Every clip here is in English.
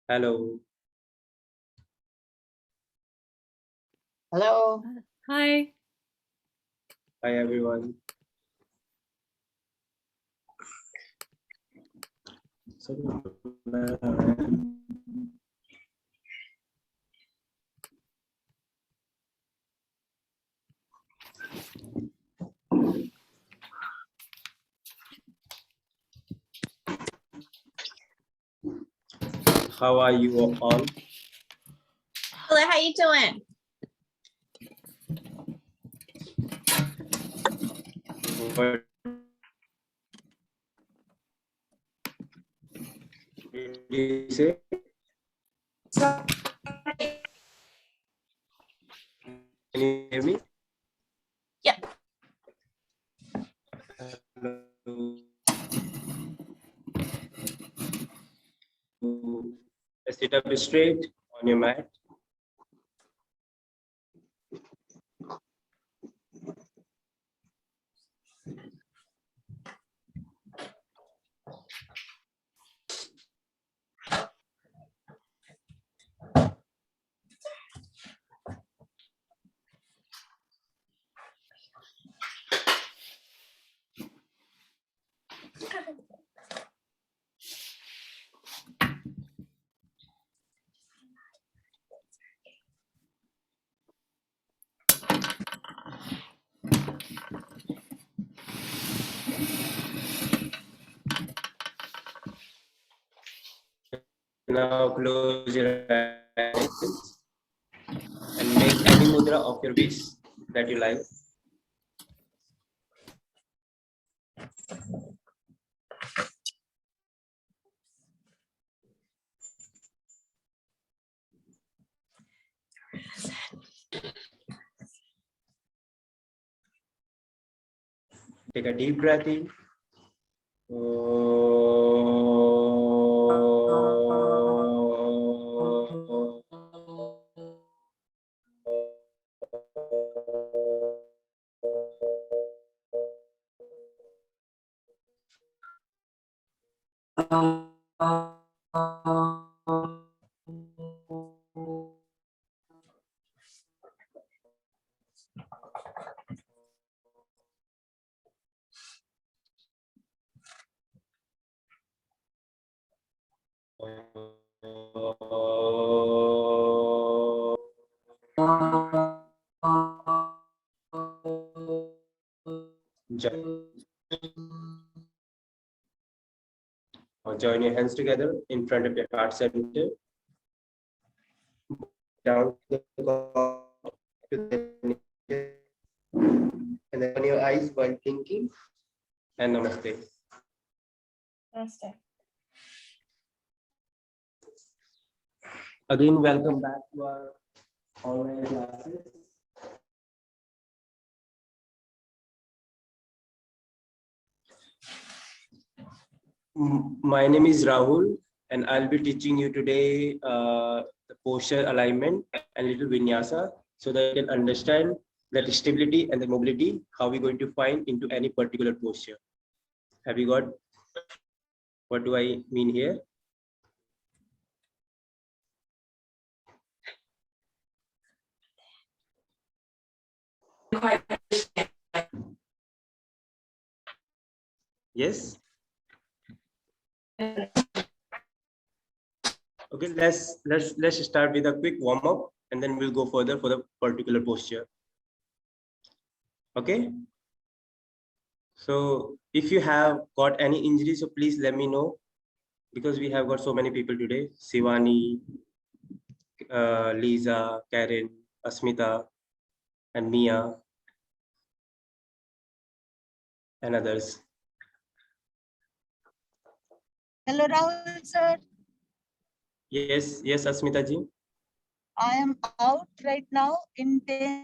Hello. Hello. Hi. Hi, everyone. How are you all? Hello, how you doing? What did you say? Can you hear me? Yep. Hello. Sit up straight on your mat. Now close your eyes and make any mudra of your wish that you like. Take a deep breath in. Join your hands together in front of your heart center. Down to the and then open your eyes while thinking. And namaste. Namaste. Again, welcome back to our online classes. My name is Rahul, and I'll be teaching you today the posture alignment and little vinyasa so that you can understand that stability and the mobility, how we're going to find into any particular posture. Have you got what do I mean here? Yes. Okay, let's start with a quick warm up and then we'll go further for the particular posture. Okay. So if you have got any injuries, so please let me know, because we have got so many people today. Sivani, Lisa, Karen, Asmita, and Mia, and others. Hello, Rahul sir. Yes, Asmita ji. I am out right now. In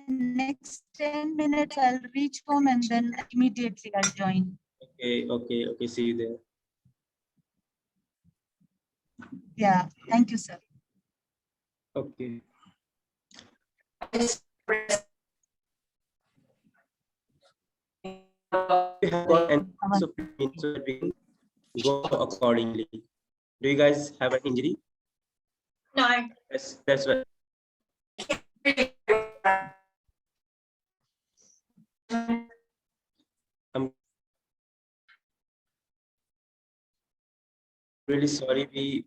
next 10 minutes, I'll reach home and then immediately I'll join. Okay. See you there. Yeah, thank you, sir. Okay. You have got an so that we can go accordingly. Do you guys have an injury? No. That's right. I'm really sorry. We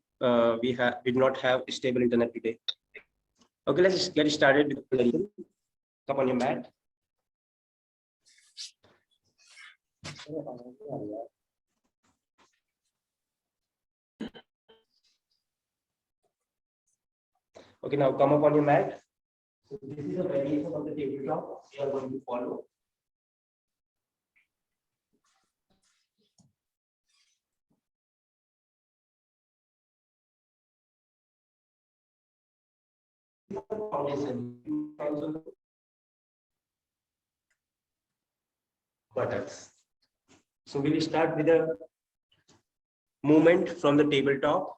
did not have stable internet today. Okay, let's just get started with the lesson. Come on your mat. Okay, now come up on your mat. So this is a variation of the tabletop we are going to follow. Buttocks. So we'll start with a movement from the tabletop.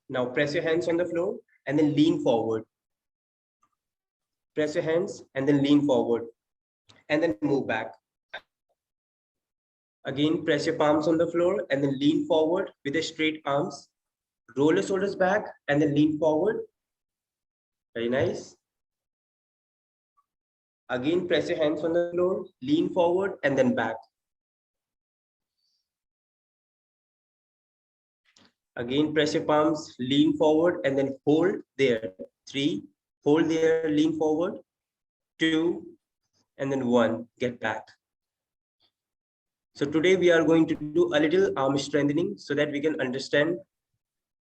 Now press your hands on the floor and then lean forward. Press your hands and then lean forward and then move back. Again, press your palms on the floor and then lean forward with the straight arms. Roll your shoulders back and then lean forward. Very nice. Again, press your hands on the floor, lean forward and then back. Again, press your palms, lean forward and then hold there. 3, hold there, lean forward. 2, and then 1, get back. So today we are going to do a little arm strengthening so that we can understand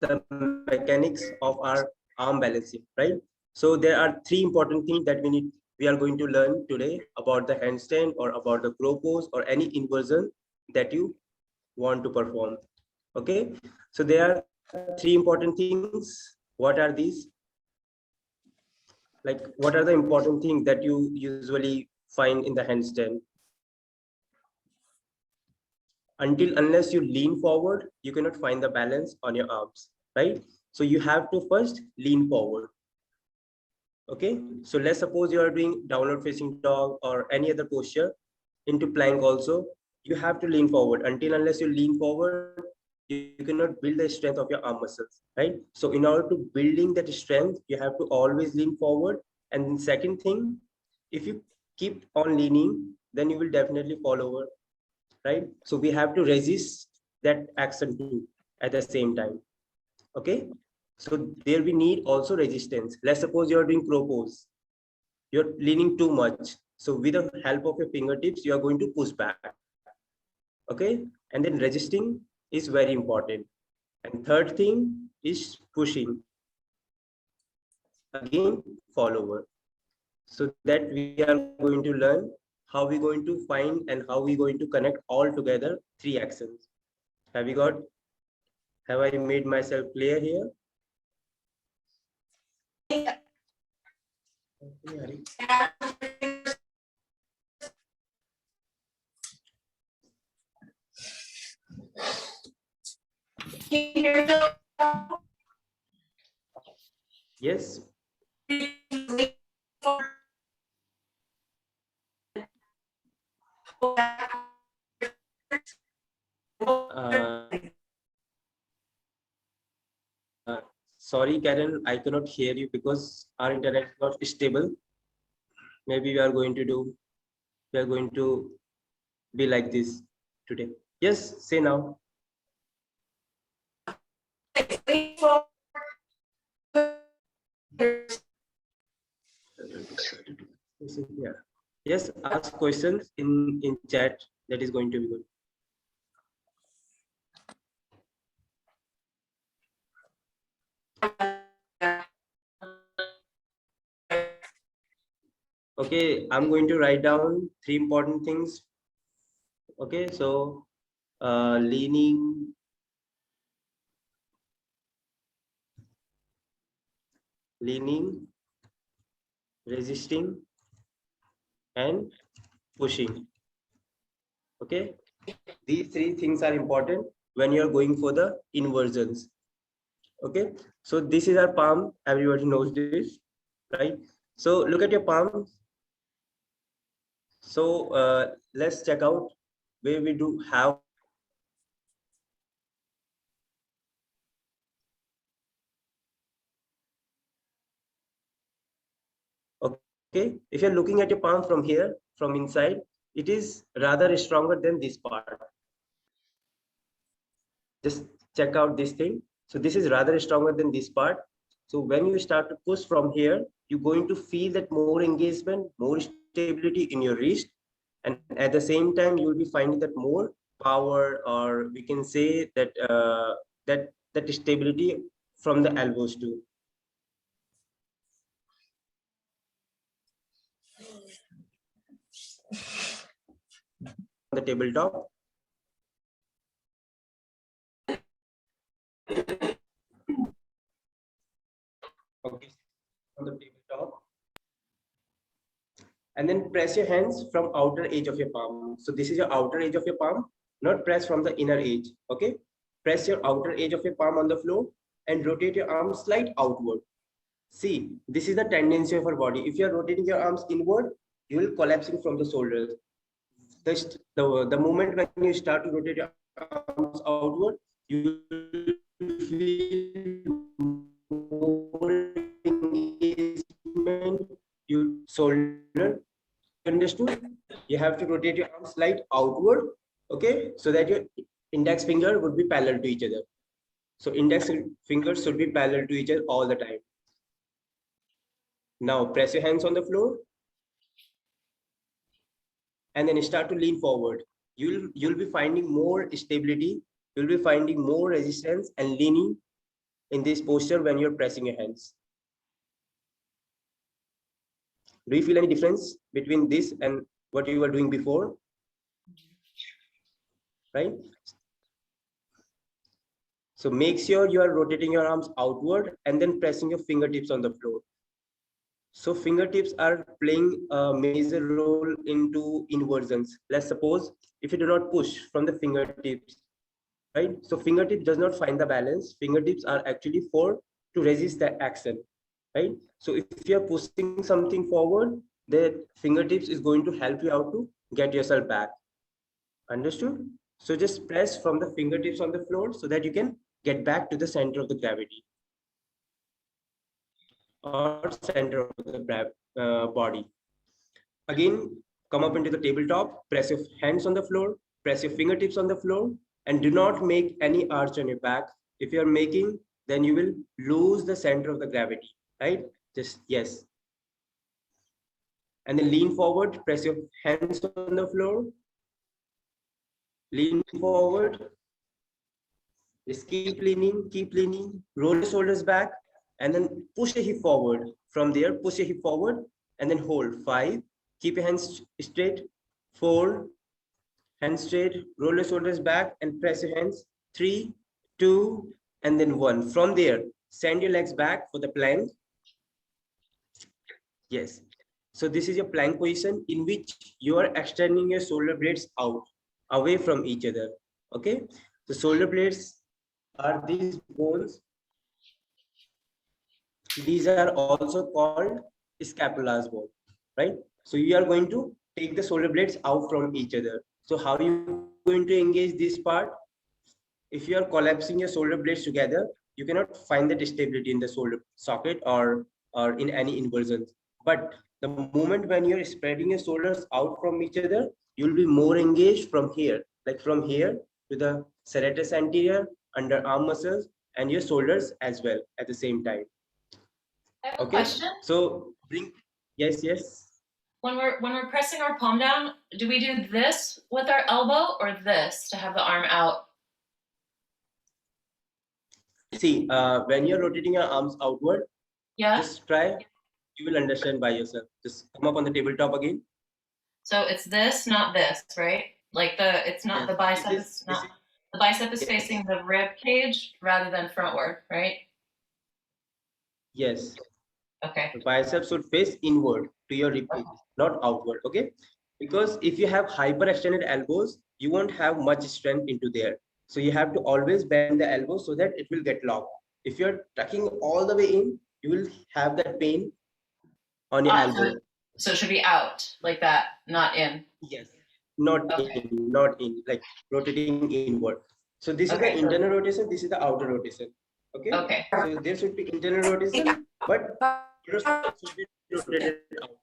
the mechanics of our arm balancing, right? So there are 3 important things that we are going to learn today about the handstand or about the crow pose or any inversion that you want to perform. Okay, so there are 3 important things. What are these? Like, what are the important things that you usually find in the handstand? Unless you lean forward, you cannot find the balance on your arms, right? So you have to first lean forward. Okay, so let's suppose you are doing downward facing dog or any other posture into plank also. You have to lean forward. Unless you lean forward, you cannot build the strength of your arm muscles, right? So in order to building that strength, you have to always lean forward. And second thing, if you keep on leaning, then you will definitely fall over, right? So we have to resist that action too at the same time. Okay, so there we need also resistance. Let's suppose you're doing crow pose. You're leaning too much. So with the help of your fingertips, you are going to push back. Okay, and then resisting is very important. And third thing is pushing. Again, fall over. So that we are going to learn how we're going to find and how we're going to connect all together 3 actions. Have I made myself clear here? Yes. Sorry, Karen, I cannot hear you because our internet is not stable. Maybe we are going to be like this today. Yes, say now. Yeah. Yes, ask questions in chat. That is going to be good. Okay, I'm going to write down 3 important things. Okay, so leaning, resisting, and pushing. Okay, these 3 things are important when you're going for the inversions. Okay, so this is our palm. Everybody knows this, right? So look at your palm. So let's check out where we do have. Okay, if you're looking at your palm from here, from inside, it is rather stronger than this part. Just check out this thing. So this is rather stronger than this part. So when you start to push from here, you're going to feel that more engagement, more stability in your wrist. And at the same time, you'll be finding that more power, or we can say that that stability from the elbows too. On the tabletop. Okay, on the tabletop. And then press your hands from outer edge of your palm. So this is your outer edge of your palm, not press from the inner edge. Okay, press your outer edge of your palm on the floor and rotate your arms slight outward. See, this is the tendency of our body. If you are rotating your arms inward, you will collapsing from the shoulders. The moment when you start to rotate your arms outward, you will feel more engagement, you shoulder. Understood? You have to rotate your arms slight outward, okay, so that your index finger would be parallel to each other. So index fingers should be parallel to each other all the time. Now press your hands on the floor and then start to lean forward. You'll be finding more stability, you'll be finding more resistance and leaning in this posture when you're pressing your hands. Do you feel any difference between this and what you were doing before? Right? So make sure you are rotating your arms outward and then pressing your fingertips on the floor. So fingertips are playing a major role into inversions. Let's suppose if you do not push from the fingertips, right? So fingertips does not find the balance. Fingertips are actually to resist the action, right? So if you are pushing something forward, the fingertips is going to help you out to get yourself back. Understood? So just press from the fingertips on the floor so that you can get back to the center of the gravity or center of the body. Again, come up into the tabletop, press your hands on the floor, press your fingertips on the floor, and do not make any arch on your back. If you're making, then you will lose the center of the gravity, right? Just yes. And then lean forward, press your hands on the floor, lean forward, just keep leaning, roll your shoulders back, and then push your hip forward. From there, push your hip forward, and then hold 5. Keep your hands straight, 4, hands straight, roll your shoulders back and press your hands, 3, 2, and then 1. From there, send your legs back for the plank. Yes. So this is your plank position in which you are extending your shoulder blades out, away from each other. Okay. The shoulder blades are these bones. These are also called scapula's bone, right? So you are going to take the shoulder blades out from each other. So how are you going to engage this part? If you are collapsing your shoulder blades together, you cannot find that stability in the shoulder socket or in any inversions. But the moment when you're spreading your shoulders out from each other, you'll be more engaged from here, like from here to the serratus anterior, underarm muscles, and your shoulders as well at the same time. I have a question. So bring, yes. When we're pressing our palm down, do we do this with our elbow or this to have the arm out? See, when you're rotating your arms outward, Yeah. just try, you will understand by yourself. Just come up on the tabletop again. So it's this, not this, right? Like it's not the bicep. The bicep is facing the rib cage rather than frontward, right? Yes. Okay. The bicep should face inward to your rib cage, not outward. Okay. Because if you have hyperextended elbows, you won't have much strength into there. So you have to always bend the elbow so that it will get locked. If you're tucking all the way in, you will have that pain on your elbow. So it should be out like that, not in. Yes. Not Okay. in, not in, like rotating inward. So this is the Okay. internal rotation, this is the outer rotation. Okay. Okay. So there should be internal rotation, but your shoulder should be rotated out.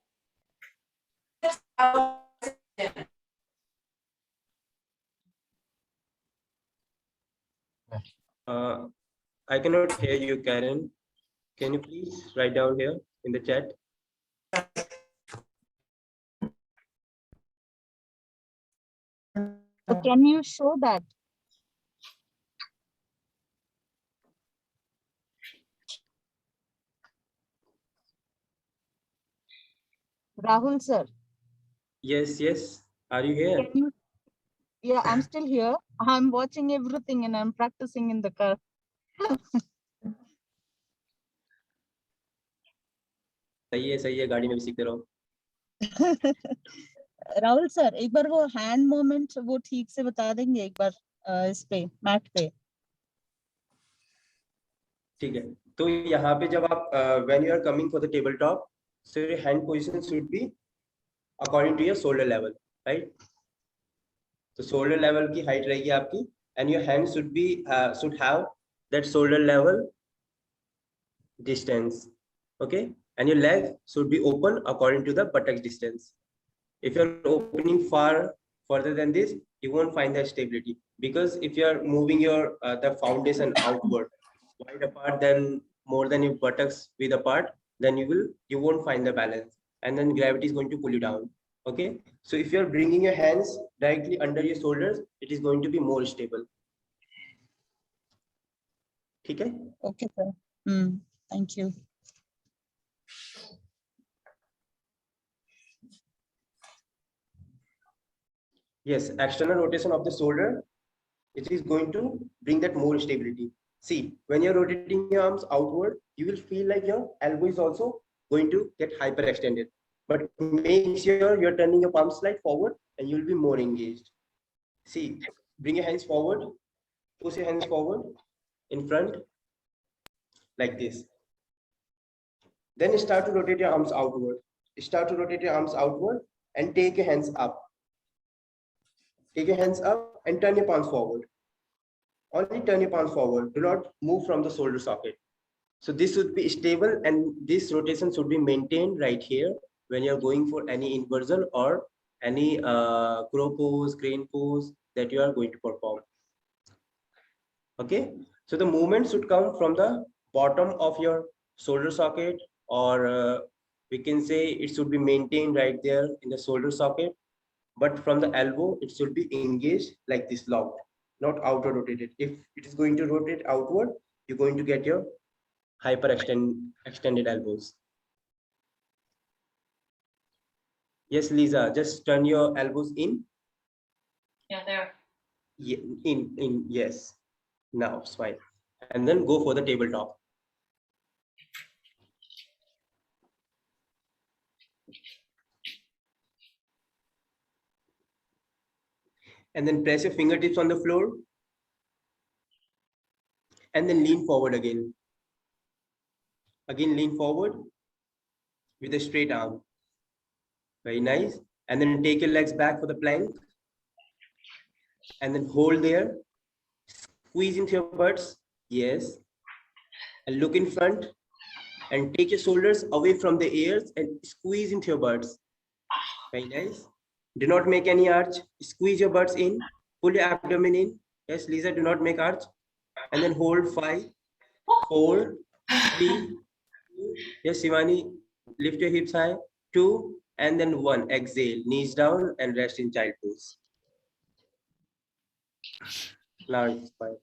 I cannot hear you, Karen. Can you please write down here in the chat? So can you show that? Rahul sir, Yes, yes. Are you here? can you? Yeah, I'm still here. I'm watching everything and I'm practicing in the car. सही है गाड़ी में भी सीखते रहो. Rahul sir एक बार वो hand moment वो ठीक से बता देंगे एक बार इस पे मैट पे. ठीक है. तो यहाँ पे जब आप when you are coming for the tabletop, so your hand position should be according to your shoulder level, right? तो shoulder level की height रहेगी आपकी, and your hand should be should have that shoulder level distance, okay? And your leg should be open according to the buttock distance. If you're opening further than this, you won't find the stability, because if you're moving your the foundation outward wide apart, then more than your buttocks with apart, then you won't find the balance, and then gravity is going to pull you down. Okay, so if you're bringing your hands directly under your shoulders, it is going to be more stable. ठीक है? Okay sir. Thank you. Yes, external rotation of the shoulder, it is going to bring that more stability. See, when you're rotating your arms outward, you will feel like your elbow is also going to get hyperextended. But make sure you're turning your palm slight forward and you'll be more engaged. See, bring your hands forward, push your hands forward in front, like this. Then start to rotate your arms outward. Start to rotate your arms outward and take your hands up. Take your hands up and turn your palms forward. Only turn your palms forward. Do not move from the shoulder socket. So this should be stable, and this rotation should be maintained right here when you're going for any inversion or any crow pose, crane pose that you are going to perform. Okay, so the movement should come from the bottom of your shoulder socket, or we can say it should be maintained right there in the shoulder socket. But from the elbow, it should be engaged like this, locked, not outward rotated. If it is going to rotate outward, you're going to get your extended elbows. Yes, Lisa, just turn your elbows in. Yeah, there. Yeah, in, yes. Now it's fine. And then go for the tabletop. And then press your fingertips on the floor. And then lean forward again. Again, lean forward with a straight arm. Very nice. And then take your legs back for the plank. And then hold there. Squeeze into your butts. Yes. And look in front. And take your shoulders away from the ears and squeeze into your butts. Very nice. Do not make any arch. Squeeze your butts in. Pull your abdomen in. Yes, Lisa, do not make arch. And then hold 5, 4, 3, 2. Yes, Shivani, lift your hips high. 2, and then 1. Exhale, knees down and rest in child pose. Now it's fine.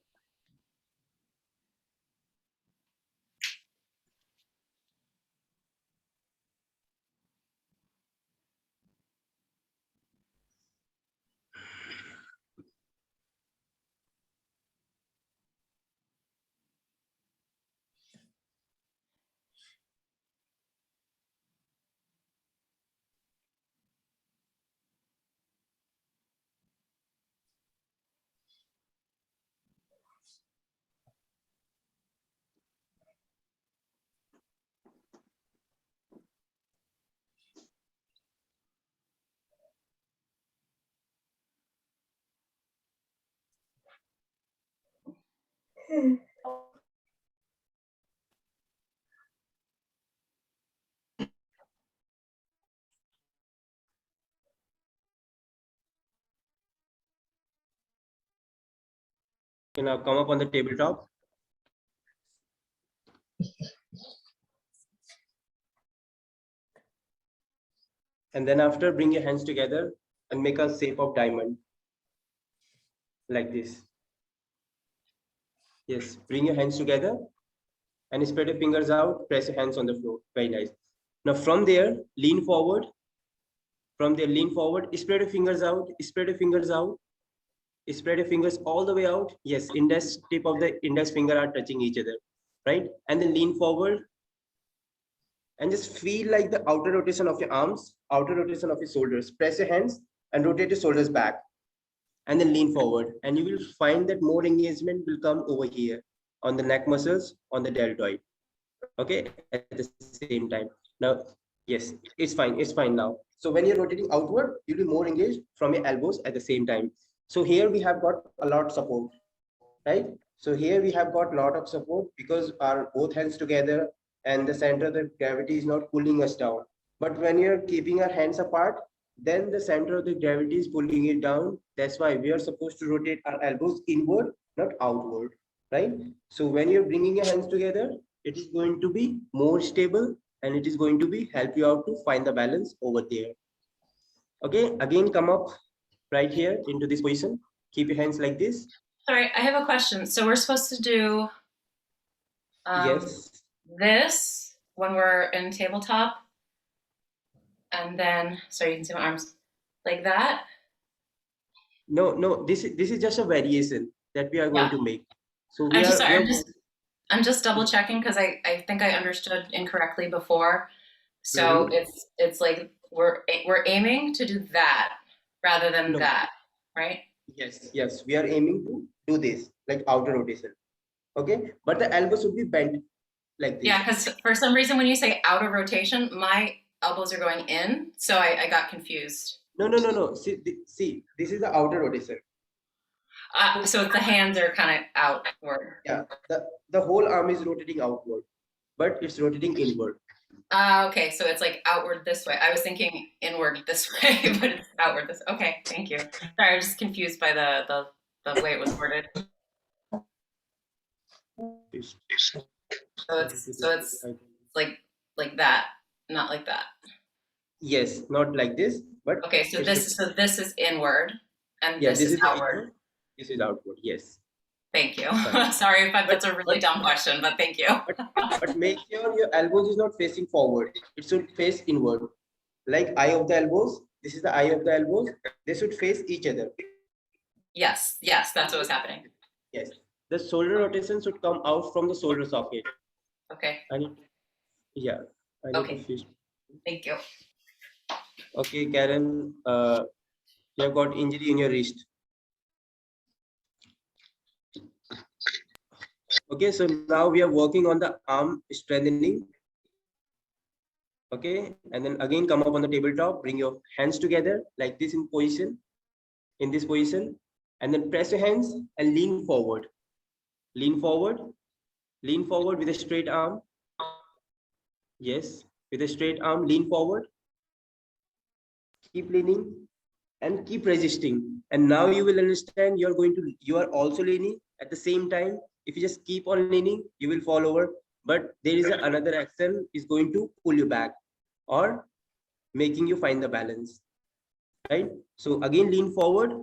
You now come up on the tabletop. And then after, bring your hands together and make a shape of diamond. Like this. Yes, bring your hands together and spread your fingers out, press your hands on the floor. Very nice. Now from there, lean forward. From there, lean forward, spread your fingers out, spread your fingers out, spread your fingers all the way out. Yes, index tip of the index finger are touching each other, right? And then lean forward and just feel like the outer rotation of your arms, outer rotation of your shoulders. Press your hands and rotate your shoulders back. And then lean forward. And you will find that more engagement will come over here on the neck muscles, on the deltoid. Okay, at the same time. Now, yes, it's fine now. So when you're rotating outward, you'll be more engaged from your elbows at the same time. So here we have got a lot of support, right? So here we have got a lot of support because our both hands together and the center of the gravity is not pulling us down. But when you're keeping our hands apart, then the center of the gravity is pulling it down. That's why we are supposed to rotate our elbows inward, not outward, right? So when you're bringing your hands together, it is going to be more stable and it is going to be help you out to find the balance over there. Okay, again, come up right here into this position. Keep your hands like this. Sorry, I have a question. So we're supposed to do Yes. this when we're in tabletop, and then, sorry, you can see my arms like that. No, this is just a variation that we are going to make. So we I'm just double checking because I think I understood incorrectly before. So it's like we're aiming to do that rather than that, right? Yes, we are aiming to do this like outer rotation. Okay, but the elbows should be bent like this. Yeah, because for some reason when you say outer rotation, my elbows are going in, so I got confused. No. See, this is the outer rotation. So the hands are kind of outward. Yeah, the whole arm is rotating outward, but it's rotating inward. Okay, so it's like outward this way. I was thinking inward this way, but it's outward this. Okay, thank you. Sorry, I was just confused by the way it was worded. So it's like that, not like that. Yes, not like this, but okay. So this is inward, and yeah, this is outward. Inward, this is outward. Yes. Thank you. Sorry if that's a really dumb question, but thank you. But make sure your elbows is not facing forward. It should face inward. Like eye of the elbows. This is the eye of the elbows. They should face each other. Yes, that's what was happening. Yes. The shoulder rotation should come out from the shoulder socket. Okay. Okay. Thank you. Okay, Karen, you have got injury in your wrist. Okay, so now we are working on the arm strengthening. Okay, and then again come up on the tabletop, bring your hands together like this in this position, and then press your hands and lean forward. Lean forward with a straight arm. Yes, with a straight arm, lean forward. Keep leaning and keep resisting. And now you will understand you are also leaning at the same time. If you just keep on leaning, you will fall over. But there is another action is going to pull you back or making you find the balance. Right? So again, lean forward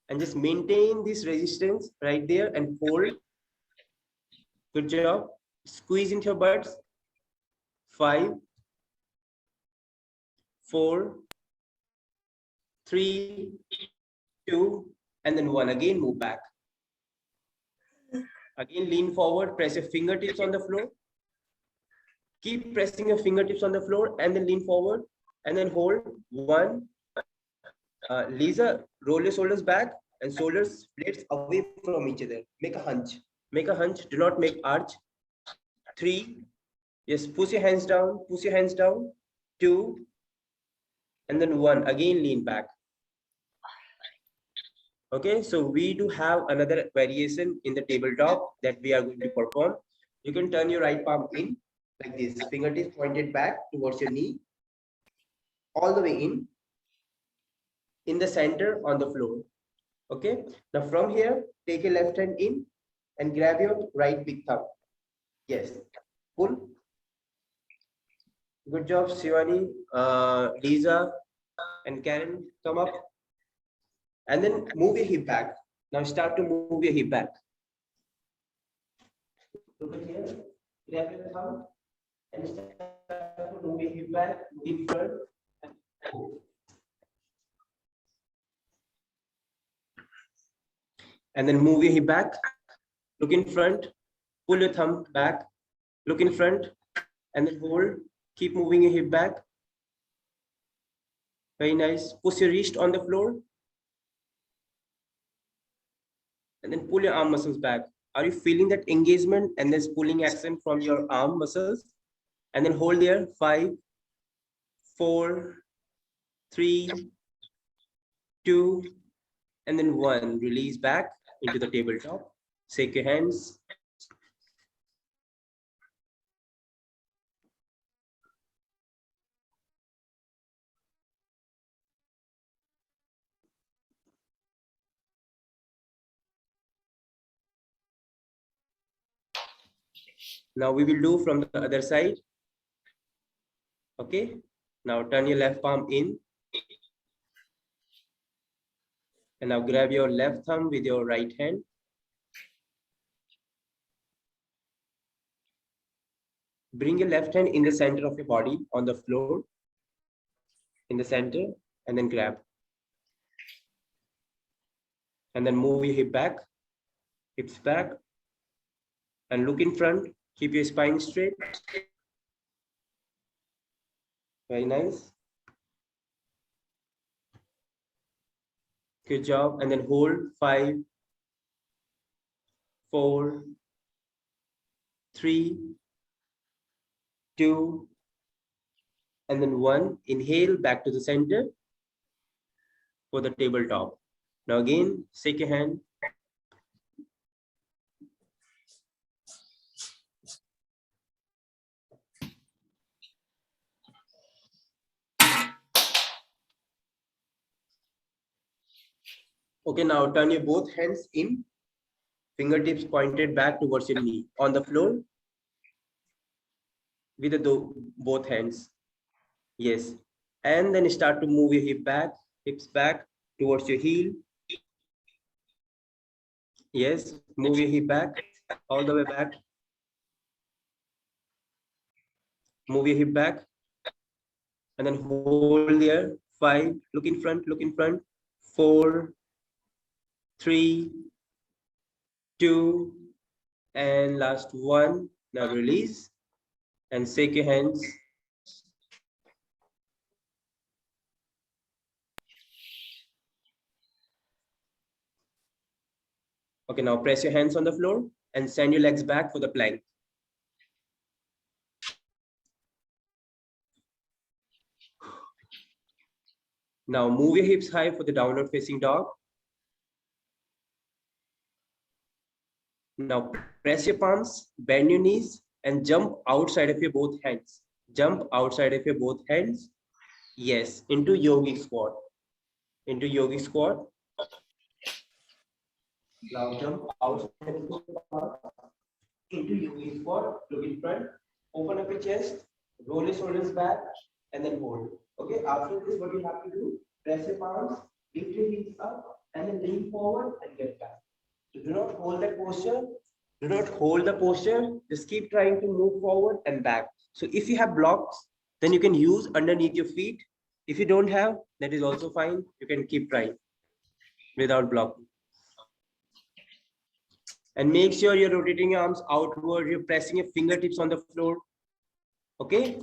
and just maintain this resistance right there and hold. Good job. Squeeze into your butts. 5, 4, 3, 2, and then 1. Again, move back. Again, lean forward, press your fingertips on the floor. Keep pressing your fingertips on the floor and then lean forward and then hold. 1. Lisa, roll your shoulders back and shoulders blades away from each other. Make a hunch. Make a hunch. Do not make arch. 3. Yes, push your hands down. Push your hands down. 2. And then 1. Again, lean back. Okay, so we do have another variation in the tabletop that we are going to perform. You can turn your right palm in like this, fingertips pointed back towards your knee, all the way in the center on the floor. Okay, now from here, take your left hand in and grab your right big thumb. Yes, pull. Good job, Shivani, Lisa, and Karen, come up. And then move your hip back. Now start to move your hip back. Look at here, grab your thumb and start to move your hip back in front. And then move your hip back, look in front, pull your thumb back, look in front, and then hold. Keep moving your hip back. Very nice. Push your wrist on the floor. And then pull your arm muscles back. Are you feeling that engagement and this pulling action from your arm muscles? And then hold there. 5, 4, 3, 2, and then 1. Release back into the tabletop. Shake your hands. Now we will do from the other side. Okay. Now turn your left palm in. And now grab your left thumb with your right hand. Bring your left hand in the center of your body on the floor, in the center, and then grab. And then move your hip back, hips back, and look in front. Keep your spine straight. Very nice. Good job. And then hold 5, 4, 3, 2, and then 1. Inhale back to the center for the tabletop. Now again, shake your hand. Okay, now turn your both hands in, fingertips pointed back towards your knee on the floor with the both hands. Yes. And then start to move your hips back towards your heel. Yes, move your hip back, all the way back. Move your hip back. And then hold there. 5, look in front, 4, 3, 2, and last 1. Now release and shake your hands. Okay, now press your hands on the floor and send your legs back for the plank. Now move your hips high for the downward facing dog. Now press your palms, bend your knees, and jump outside of your both hands. Jump outside of your both hands. Yes, into yogic squat. Into yogic squat. Now jump outside into yogic squat. Look in front. Open up your chest. Roll your shoulders back, and then hold. Okay. After this, what you have to do? Press your palms, lift your heels up, and then lean forward and get back. So do not hold that posture. Do not hold the posture. Just keep trying to move forward and back. So if you have blocks, then you can use underneath your feet. If you don't have, that is also fine. You can keep trying without blocking. And make sure you're rotating your arms outward. You're pressing your fingertips on the floor. Okay.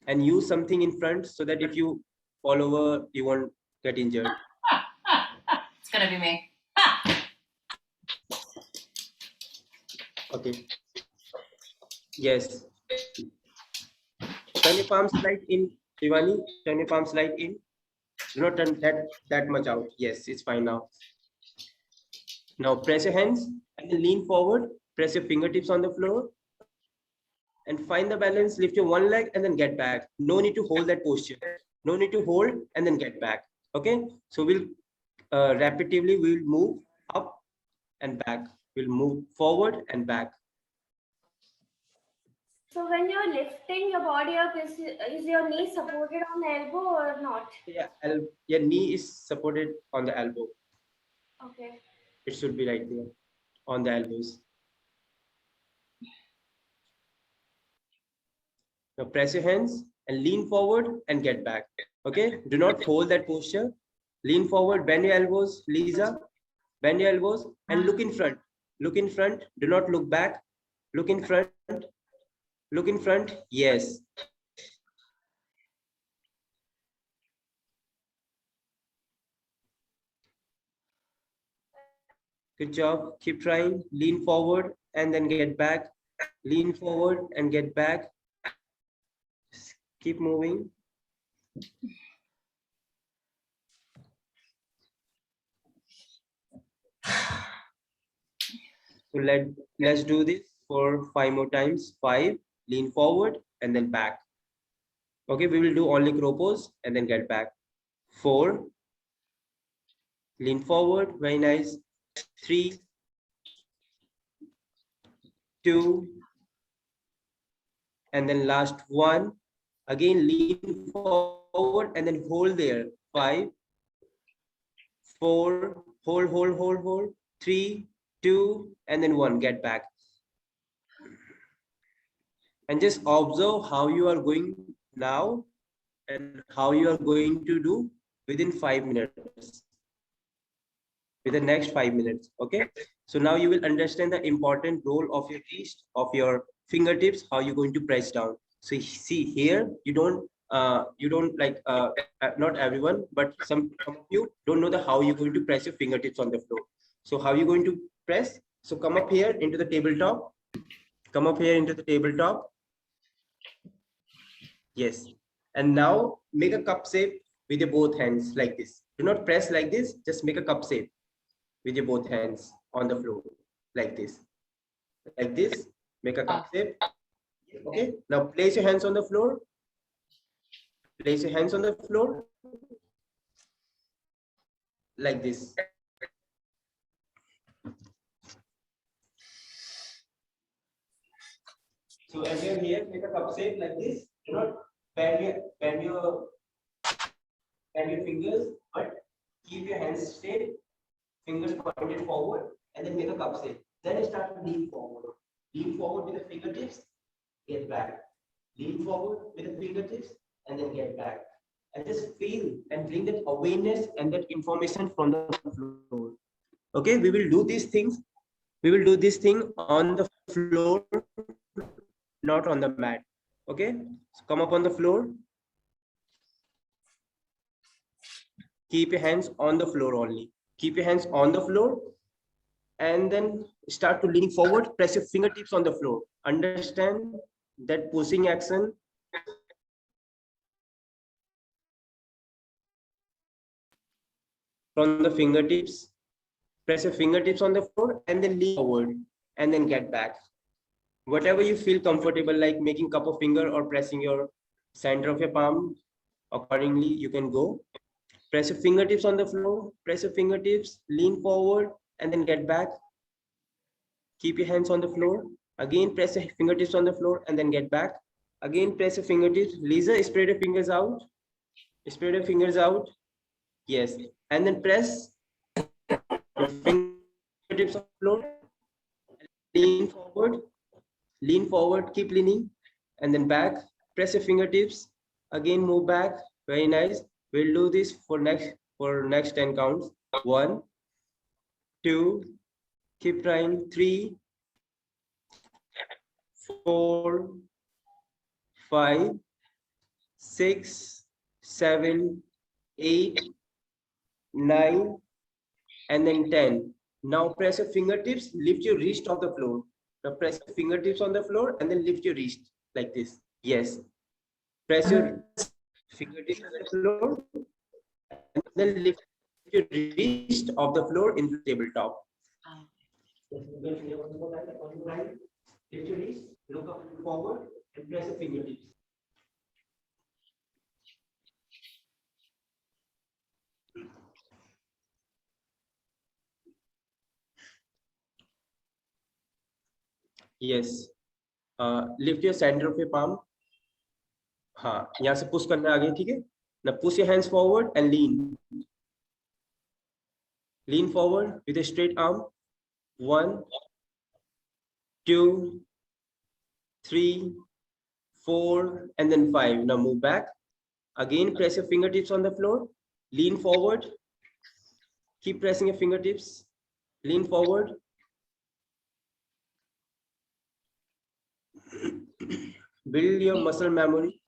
And use something in front so that if you fall over, you won't get injured. It's gonna be me. Okay. Yes. Turn your palms right in Shivani, turn your palm slide in. Do not turn that much out. Yes, it's fine now. Now press your hands and then lean forward. Press your fingertips on the floor and find the balance. Lift your one leg and then get back. No need to hold that posture. No need to hold and then get back. Okay. So we'll repetitively we'll move up and back. We'll move forward and back. So when you're lifting your body up, is your knee supported on the elbow or not? Yeah, your knee is supported on the elbow. Okay. It should be right there on the elbows. Now press your hands and lean forward and get back. Okay. Do not hold that posture. Lean forward, bend your elbows, Lisa. Bend your elbows and look in front. Look in front. Do not look back. Look in front. Look in front. Yes. Good job. Keep trying. Lean forward and then get back. Lean forward and get back. Keep moving. So let's do this for 5 more times. 5, lean forward and then back. Okay, we will do only crow pose and then get back. 4, lean forward, very nice. 3, 2, and then last 1. Again, lean forward and then hold there. 5, 4, hold. 3, 2, and then 1, get back. And just observe how you are going now and how you are going to do within 5 minutes. Within the next 5 minutes, okay? So now you will understand the important role of your wrist, of your fingertips, how you're going to press down. So see here, you don't like, not everyone, but some of you don't know how you're going to press your fingertips on the floor. So how are you going to press? So come up here into the tabletop. Come up here into the tabletop. Yes. And now make a cup shape with your both hands like this. Do not press like this. Just make a cup shape with your both hands on the floor like this. Like this. Make a cup shape. Okay. Now place your hands on the floor. Place your hands on the floor. Like this. So as you're here, make a cup shape like this. Do not bend your fingers, but keep your hands straight, fingers pointed forward, and then make a cup shape. Then start to lean forward. Lean forward with the fingertips, get back. Lean forward with the fingertips, and then get back. And just feel and bring that awareness and that information from the floor. Okay, we will do these things. We will do this thing on the floor, not on the mat. Okay, so come up on the floor. Keep your hands on the floor only. Keep your hands on the floor and then start to lean forward. Press your fingertips on the floor. Understand that pushing action. From the fingertips. Press your fingertips on the floor and then lean forward and then get back. Whatever you feel comfortable, like making cup of finger or pressing your center of your palm, accordingly you can go. Press your fingertips on the floor, press your fingertips, lean forward and then get back. Keep your hands on the floor. Again, press your fingertips on the floor and then get back. Again, press your fingertips. Lisa, spread your fingers out. Spread your fingers out. Yes. And then press your fingertips on the floor. Lean forward. Lean forward, keep leaning, and then back. Press your fingertips. Again, move back. Very nice. We'll do this for next 10 counts. 1, 2, keep trying. 3, 4, 5, 6, 7, 8, 9, and then 10. Now press your fingertips. Lift your wrist off the floor. Now press your fingertips on the floor and then lift your wrist like this. Yes. Press your fingertips on the floor, and then lift your wrist off the floor in the tabletop. Lift your wrist, look up forward, and press the fingertips. Yes. Lift your center of your palm. हाँ, यहाँ से push करना आगे, ठीक है? Now push your hands forward and lean. Lean forward with a straight arm. 1, 2, 3, 4, and then 5. Now move back. Again, press your fingertips on the floor. Lean forward. Keep pressing your fingertips. Lean forward. Build your muscle memory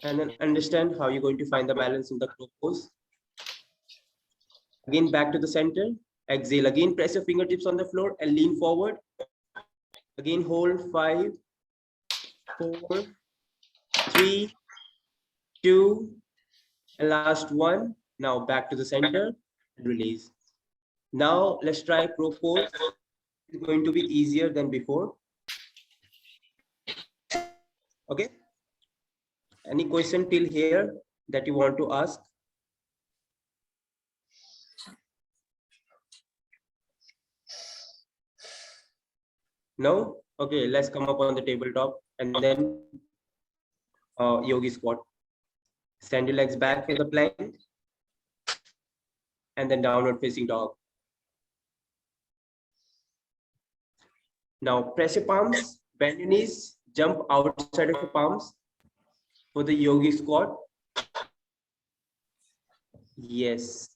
and then understand how you're going to find the balance in the crow pose. Again, back to the center. Exhale. Again, press your fingertips on the floor and lean forward. Again, hold 5, 4, 3, 2, and last 1. Now back to the center and release. Now let's try crow pose. It's going to be easier than before. Okay. Any question till here that you want to ask? No? Okay, let's come up on the tabletop and then yogi squat. Stand your legs back for the plank and then downward facing dog. Now press your palms, bend your knees, jump outside of your palms for the yogi squat. Yes.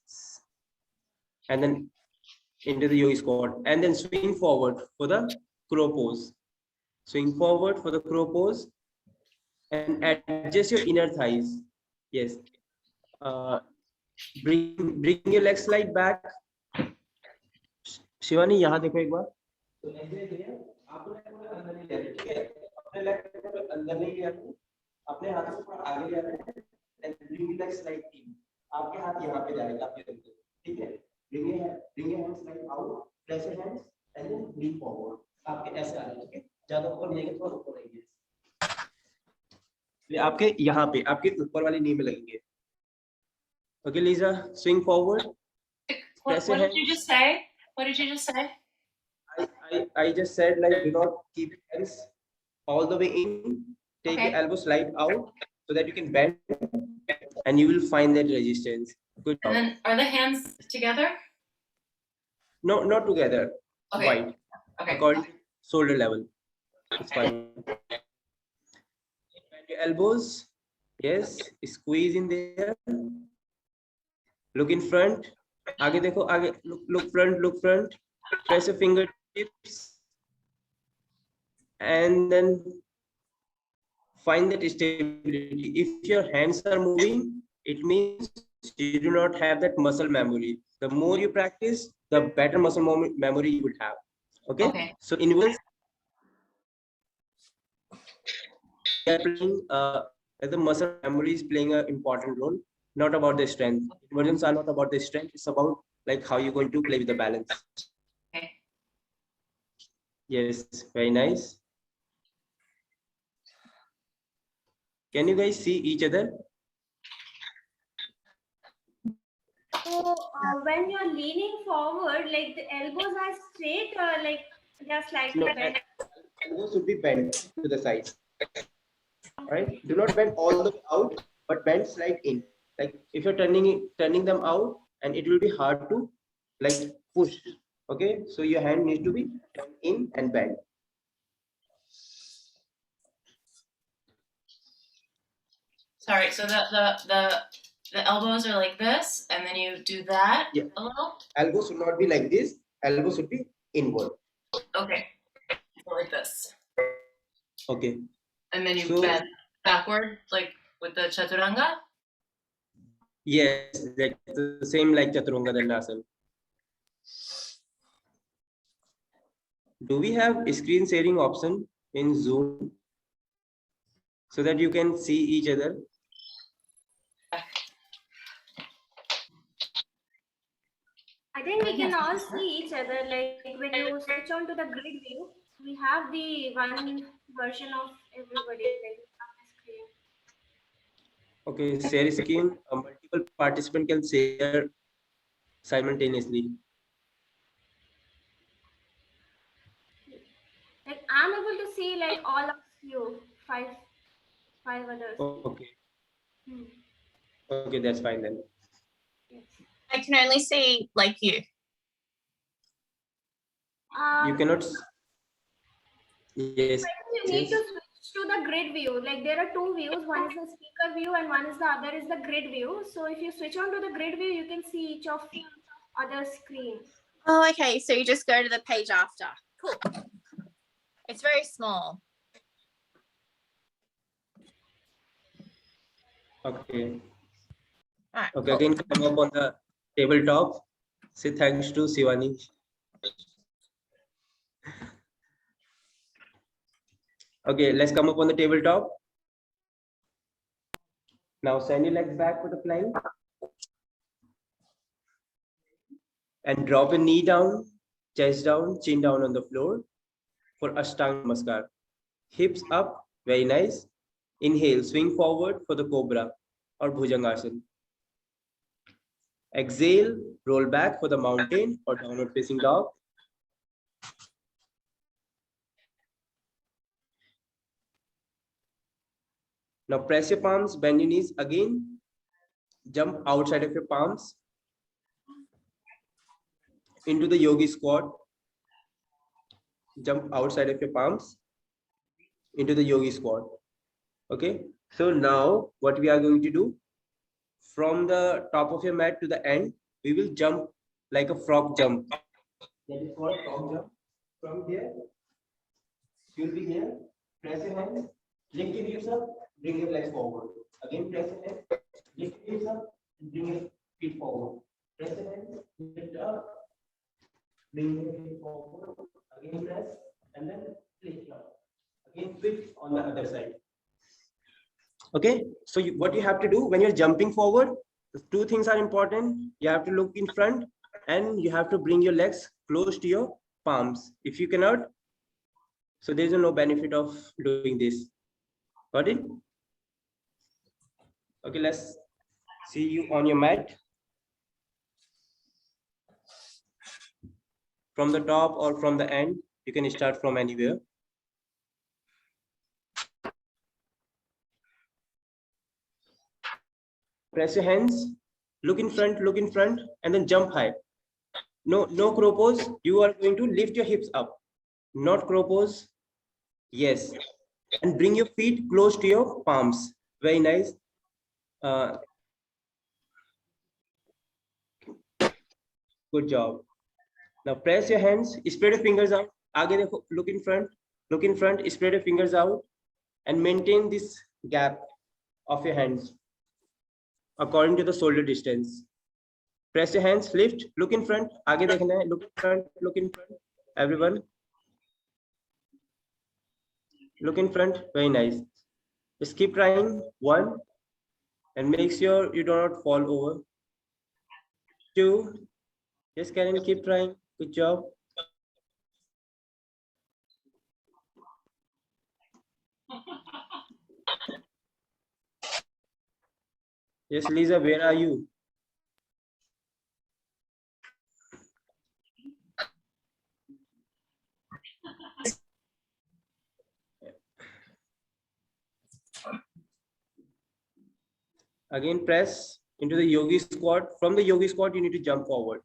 And then into the yogi squat and then swing forward for the crow pose. Swing forward for the crow pose and adjust your inner thighs. Yes. Bring your legs slide back. Shivani, यहाँ देखो एक बार. तो ऐसे लिया, आपको अंदर नहीं ले ठीक है. अपने लेग को अंदर नहीं लिया, अपने हाथों को थोड़ा आगे ले आना है. And bring your legs slide in. आपके हाथ यहाँ पे जाएगा आपके अंदर. ठीक है. Bring your hands slide out. Press your hands and then lean forward. आपके ऐसे आ रहे हैं, ठीक है. ज्यादा ऊपर नहीं है, थोड़ा ऊपर रहेंगे. ये आपके यहाँ पे, आपके ऊपर वाली नी में लगेंगे. Okay, Lisa, swing forward. What did you just say? What did you just say? I just said like do not keep your hands all the way in. Take your elbow slide out so that you can bend and you will find that resistance. Good job. And then are the hands together? No, not together. Okay. Wide. Okay. According to shoulder level. It's fine. Bend your elbows. Yes. Squeeze in there. Look in front. आगे देखो, आगे look front, look front. Press your fingertips and then find that stability. If your hands are moving, it means you do not have that muscle memory. The more you practice, the better muscle memory you will have. Okay. So inversions, the muscle memory is playing an important role. Not about the strength. Inversions are not about the strength. It's about like how you're going to play with the balance. Okay. Yes, very nice. Can you guys see each other? So when you're leaning forward, like the elbows are straight or like they're slightly No, bent? elbows should be bent to the sides. Right? Do not bend all the way out, but bend slight in. Like if you're turning them out, and it will be hard to like push. Okay, so your hand needs to be in and bend. Sorry, so the elbows are like this, and then you do that Yeah. a little? Elbows should not be like this. Elbows should be inward. Okay. So like this. Okay. And then you So- bend backward, like with the chaturanga? Yes, that's the same like Chaturanga Dandasana. Do we have a screen sharing option in Zoom so that you can see each other? I think we can all see each other. Like when you switch on to the grid view, we have the one version of everybody like on the screen. Okay, share screen. Multiple participant can share simultaneously. Like I'm able to see like all of you, five others. Okay, Hmm. okay, that's fine then. Yes. I can only see like you. You cannot. Yes. You need to switch to the grid view. Like there are two views. One is the speaker view and one is the other is the grid view. So if you switch on to the grid view, you can see each of other screen. Oh, okay. So you just go to the page after. Cool. It's very small. Okay. All right. Okay, Cool. again come up on the tabletop. Say thanks to Shivani. Okay, let's come up on the tabletop. Now send your legs back for the plank. And drop a knee down, chest down, chin down on the floor for Ashtanga Namaskar. Hips up, very nice. Inhale, swing forward for the Cobra or Bhujangasana. Exhale, roll back for the mountain or downward facing dog. Now press your palms, bend your knees again. Jump outside of your palms into the yogi squat. Jump outside of your palms into the yogi squat. Okay, so now what we are going to do, from the top of your mat to the end, we will jump like a frog jump. That is called frog jump. From there, you'll be here. Press your hands, lift your hips up, bring your legs forward. Again, press your hands, lift your hips up, and bring your feet forward. Press your hands, lift up, bring your feet forward. Again, press, and then lift up. Again, switch on the other side. Okay, so what you have to do when you're jumping forward, the two things are important. You have to look in front and you have to bring your legs close to your palms. If you cannot, so there's no benefit of doing this. Got it? Okay, let's see you on your mat. From the top or from the end, you can start from anywhere. Press your hands, look in front, and then jump high. No crow pose. You are going to lift your hips up, not crow pose. Yes, and bring your feet close to your palms. Very nice. Good job. Now press your hands, spread your fingers out. Aage dekho, look in front, spread your fingers out, and maintain this gap of your hands according to the shoulder distance. Press your hands, lift, look in front, aage dekhna hai, look in front, everyone. Look in front, very nice. Just keep trying, 1, and make sure you do not fall over. 2, yes, Karen, keep trying, good job. Yes, Lisa, where are you? Again, press into the yogi squat. From the yogi squat, you need to jump forward.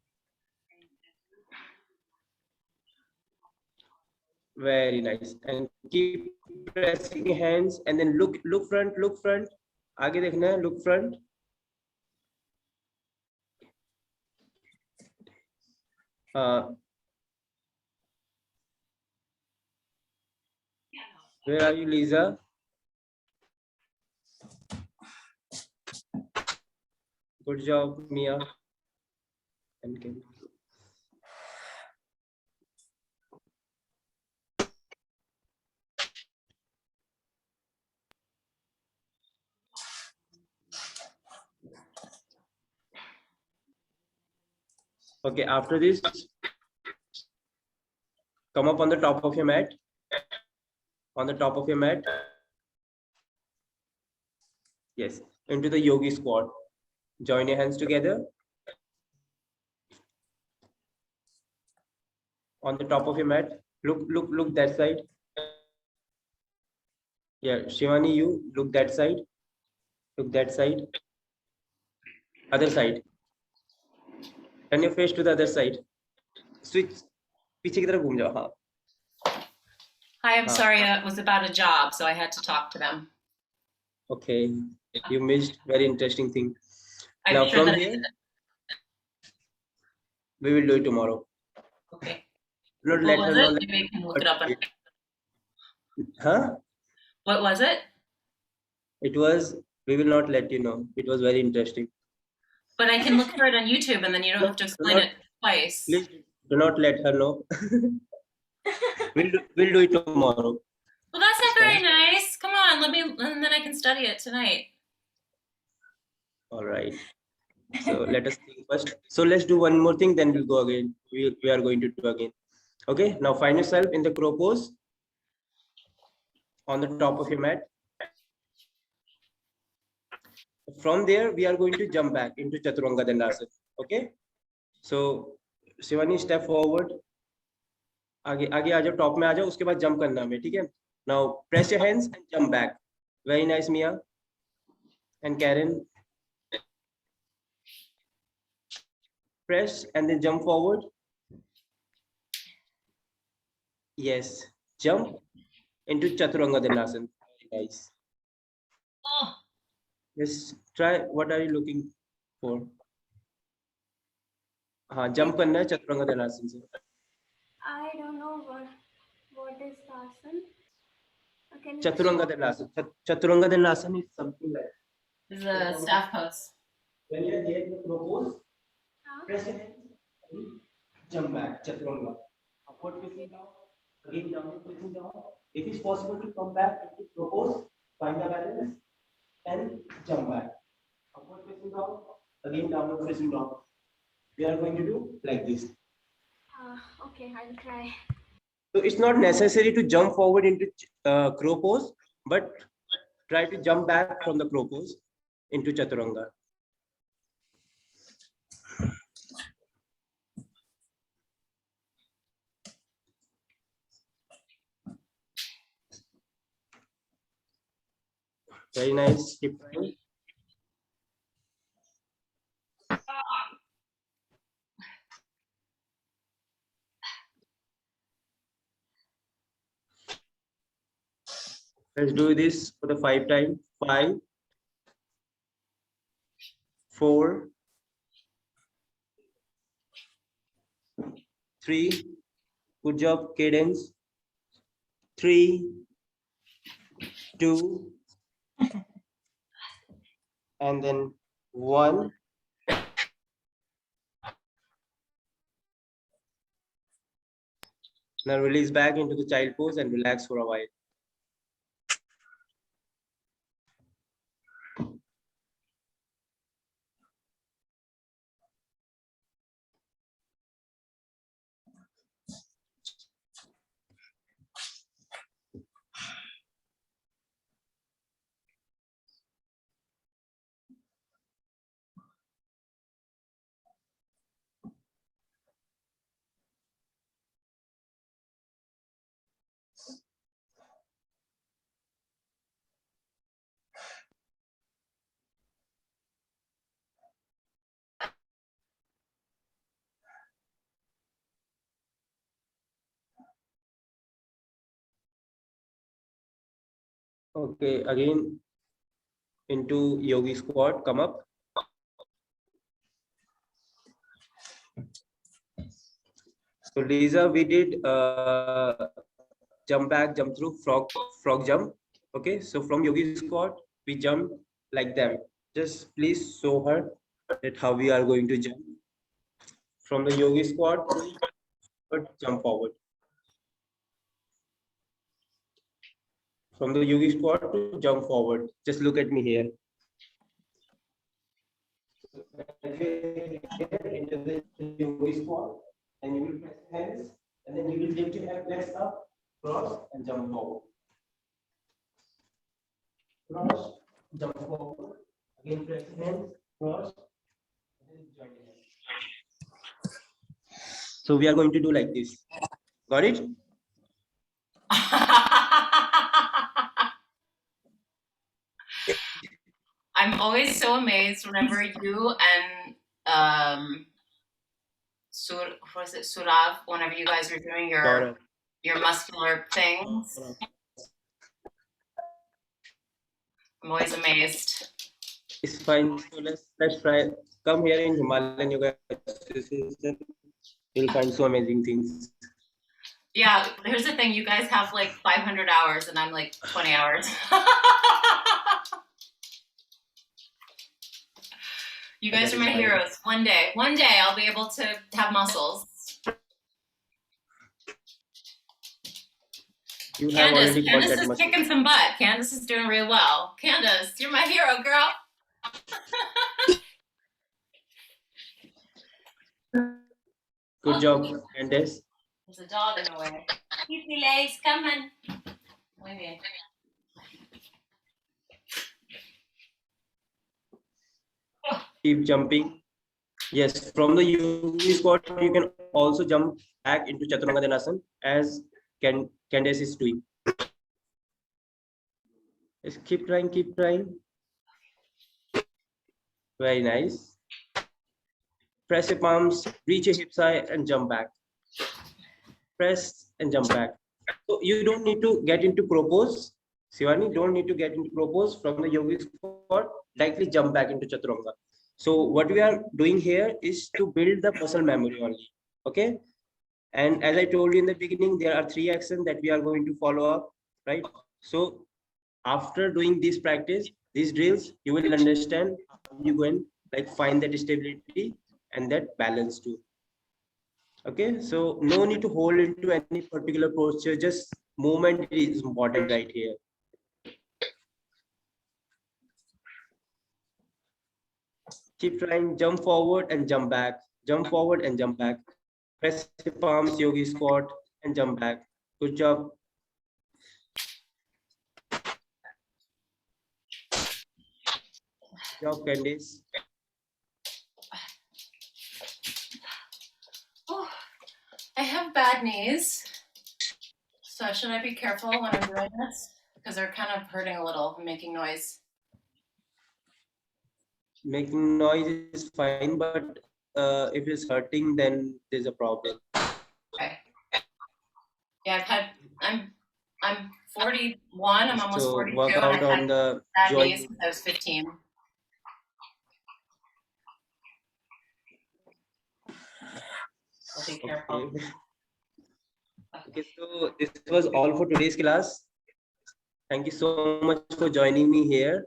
Very nice. And keep pressing your hands and then look front. Aage dekhna hai, look front. Where are you, Lisa? Good job, Mia. And Kim. Okay, after this, come up on the top of your mat. On the top of your mat. Yes, into the yogi squat. Join your hands together. On the top of your mat. Look that side. Yeah, Shivani, you look that side. Look that side. Other side. Turn your face to the other side. Switch. पीछे की तरफ घूम जाओ. हाँ. Hi, I'm sorry. It was about a job, so I had to talk to them. Okay, you missed very interesting thing. I'm Now sure from that I here, did. we will do it tomorrow. Okay. Not What let was her it? know. Maybe I can look it up. Huh? What was it? It was. We will not let you know. It was very interesting. But I can look for it on YouTube, and then you don't have to explain it twice. Please do not let her know. We'll do it tomorrow. Well, that's not very nice. Come on, let me, and then I can study it tonight. All right. So let us think first. So let's do one more thing, then we'll go again. We are going to do again. Okay. Now find yourself in the crow pose on the top of your mat. From there, we are going to jump back into Chaturanga Dandasana. Okay. So Shivani, step forward. आगे आ जाओ, top में आ जाओ, उसके बाद jump करना हमें, ठीक है. Now press your hands and jump back. Very nice Mia and Karen. Press and then jump forward. Yes, jump into Chaturanga Dandasana. Nice. Oh, Just try. What are you looking for? हाँ, jump करना है Chaturanga Dandasana से. I don't know what is the asana. Can you Chaturanga Dandasana. Chaturanga Dandasana is something like this is a staff pose. when you are there in the crow pose, Huh? press your hands, jump back, Chaturanga. Upward facing down, again downward facing down. If it's possible to come back into crow pose, find the balance and jump back. Upward facing down, again downward facing down. We are going to do like this. Okay, I'll try. So it's not necessary to jump forward into crow pose, but try to jump back from the crow pose into Chaturanga. Very nice. Keep trying. Let's do this for the 5 times. 5, 4, 3. Good job, cadence. 3, 2, and then 1. Now release back into the child pose and relax for a while. Okay, again into yogi squat, come up. So Lisa, we did jump back, jump through, frog jump. Okay, so from yogi squat, we jump like them. Just please show her that how we are going to jump. From the yogi squat, jump forward. From the yogi squat to jump forward. Just look at me here. Into the yogi squat, and you will press hands, and then you will lift your legs up, cross, and jump forward. Cross, jump forward. Again, press hands, cross, and then join hands. So we are going to do like this. Got it? I'm always so amazed whenever you and Surav, whenever you guys are doing your muscular things. I'm always amazed. It's fine. So let's try. Come here in Himalayan Yoga Association. You'll find so amazing things. Yeah, here's the thing. You guys have like 500 hours and I'm like 20 hours. You guys are my heroes. One day I'll be able to have muscles. You have already got Candace that is much. kicking some butt. Candace is doing real well. Candace, you're my hero, girl. Good job, Candace. There's a dog in the way. Easy legs, come on. Muy bien. Keep jumping. Yes, from the yogi squat, you can also jump back into Chaturanga Dhanasana as Candace is doing. Just keep trying, keep trying. Very nice. Press your palms, reach your hips high and jump back. Press and jump back. So you don't need to get into crow pose. Shivani, don't need to get into crow pose from the yogi squat. Directly jump back into Chaturanga. So what we are doing here is to build the muscle memory only. Okay. And as I told you in the beginning, there are 3 actions that we are going to follow up, right? So after doing this practice, these drills, you will understand how you can like find that stability and that balance too. Okay, so no need to hold into any particular posture, just movement is important right here. Keep trying, jump forward and jump back, jump forward and jump back. Press your palms, yogi squat and jump back. Good job. Good job, Candice. Oh, I have bad knees. So should I be careful when I'm doing this? Because they're kind of hurting a little, making noise. Making noise is fine, but if it's hurting, then there's a problem. Okay. Yeah, I'm 41. I'm almost So 42. work out and I've on had the bad knees joint. since I was 15. I'll be careful. Okay. Okay, so this was all for today's class. Thank you so much for joining me here.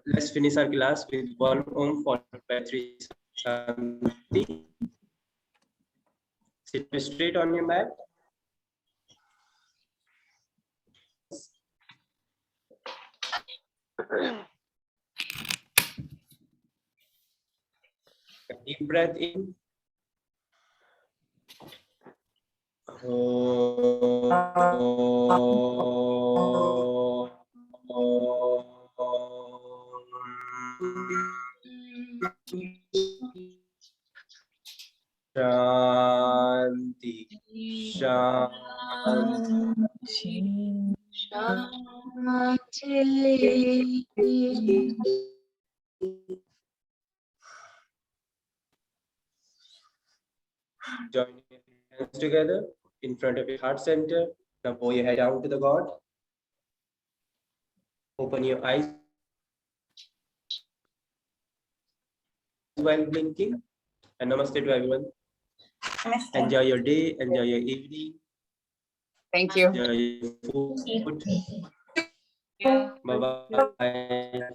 Let's finish our class with 1 Om followed by 3 Shanti. Sit straight on your mat. Deep breath in. Shanti. Join your hands together in front of your heart center. Now bow your head down to the God. Open your eyes while blinking. And namaste to everyone. Namaste. Enjoy your day, enjoy your evening. Thank you. Enjoy your food. Yeah. Bye-bye.